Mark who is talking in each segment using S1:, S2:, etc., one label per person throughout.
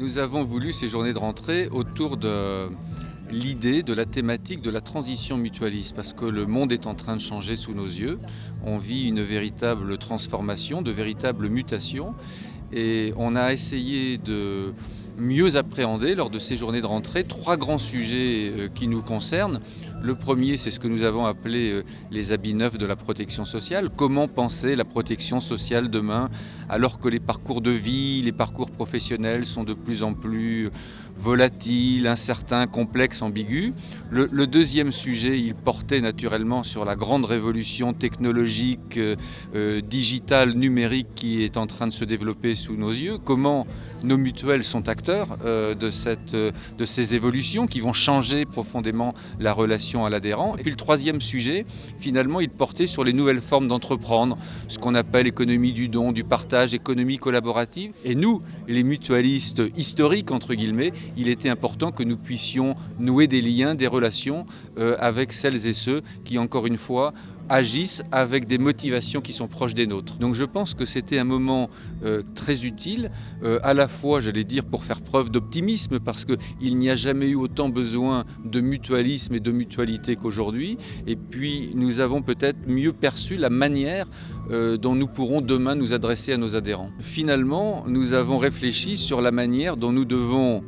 S1: Nous avons voulu ces journées de rentrée autour de l'idée, de la thématique de la transition mutualiste, parce que le monde est en train de changer sous nos yeux. On vit une véritable transformation, de véritables mutations, et on a essayé de mieux appréhender lors de ces journées de rentrée 3 grands sujets qui nous concernent. Le premier, c'est ce que nous avons appelé les habits neufs de la protection sociale. Comment penser la protection sociale demain, alors que les parcours de vie, les parcours professionnels sont de plus en plus volatiles, incertains, complexes, ambigus. Le deuxième sujet, il portait naturellement sur la grande révolution technologique, digitale, numérique qui est en train de se développer sous nos yeux. Comment nos mutuelles sont acteurs de ces évolutions qui vont changer profondément la relation à l'adhérent. Et puis le troisième sujet, finalement, il portait sur les nouvelles formes d'entreprendre, ce qu'on appelle économie du don, du partage, économie collaborative. Et nous, les mutualistes historiques, entre guillemets, il était important que nous puissions nouer des liens, des relations avec celles et ceux qui, encore une fois, agissent avec des motivations qui sont proches des nôtres. Donc je pense que c'était un moment très utile, à la fois, j'allais dire, pour faire preuve d'optimisme, parce qu'il n'y a jamais eu autant besoin de mutualisme et de mutualité qu'aujourd'hui. Et puis nous avons peut-être mieux perçu la manière dont nous pourrons demain nous adresser à nos adhérents. Finalement, nous avons réfléchi sur la manière dont nous devons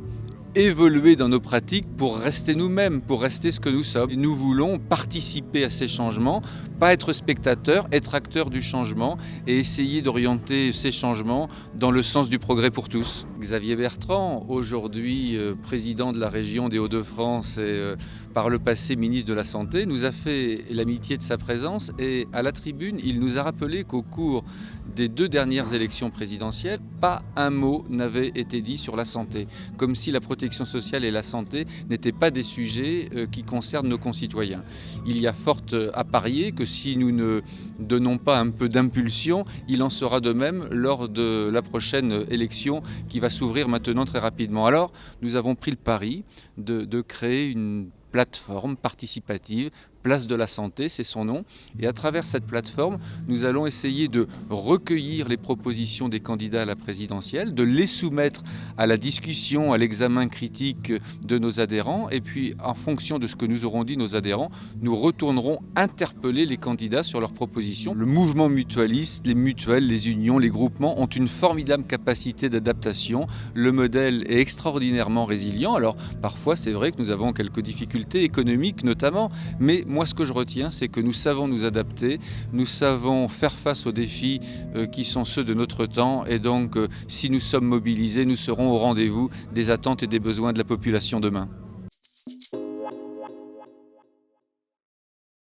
S1: évoluer dans nos pratiques pour rester nous-mêmes, pour rester ce que nous sommes. Nous voulons participer à ces changements, pas être spectateurs, être acteurs du changement et essayer d'orienter ces changements dans le sens du progrès pour tous. Xavier Bertrand, aujourd'hui président de la région des Hauts-de-France et par le passé ministre de la Santé, nous a fait l'amitié de sa présence et à la tribune, il nous a rappelé qu'au cours des 2 dernières élections présidentielles, pas un mot n'avait été dit sur la santé, comme si la protection sociale et la santé n'étaient pas des sujets qui concernent nos concitoyens. Il y a fort à parier que si nous ne donnons pas un peu d'impulsion, il en sera de même lors de la prochaine élection qui va s'ouvrir maintenant très rapidement. Alors, nous avons pris le pari de créer une plateforme participative, Place de la Santé, c'est son nom. Et à travers cette plateforme, nous allons essayer de recueillir les propositions des candidats à la présidentielle, de les soumettre à la discussion, à l'examen critique de nos adhérents. Et puis, en fonction de ce que nous auront dit nos adhérents, nous retournerons interpeller les candidats sur leurs propositions. Le mouvement mutualiste, les mutuelles, les unions, les groupements ont une formidable capacité d'adaptation. Le modèle est extraordinairement résilient. Alors, parfois, c'est vrai que nous avons quelques difficultés économiques notamment, mais moi, ce que je retiens, c'est que nous savons nous adapter, nous savons faire face aux défis qui sont ceux de notre temps. Et donc, si nous sommes mobilisés, nous serons au rendez-vous des attentes et des besoins de la population demain.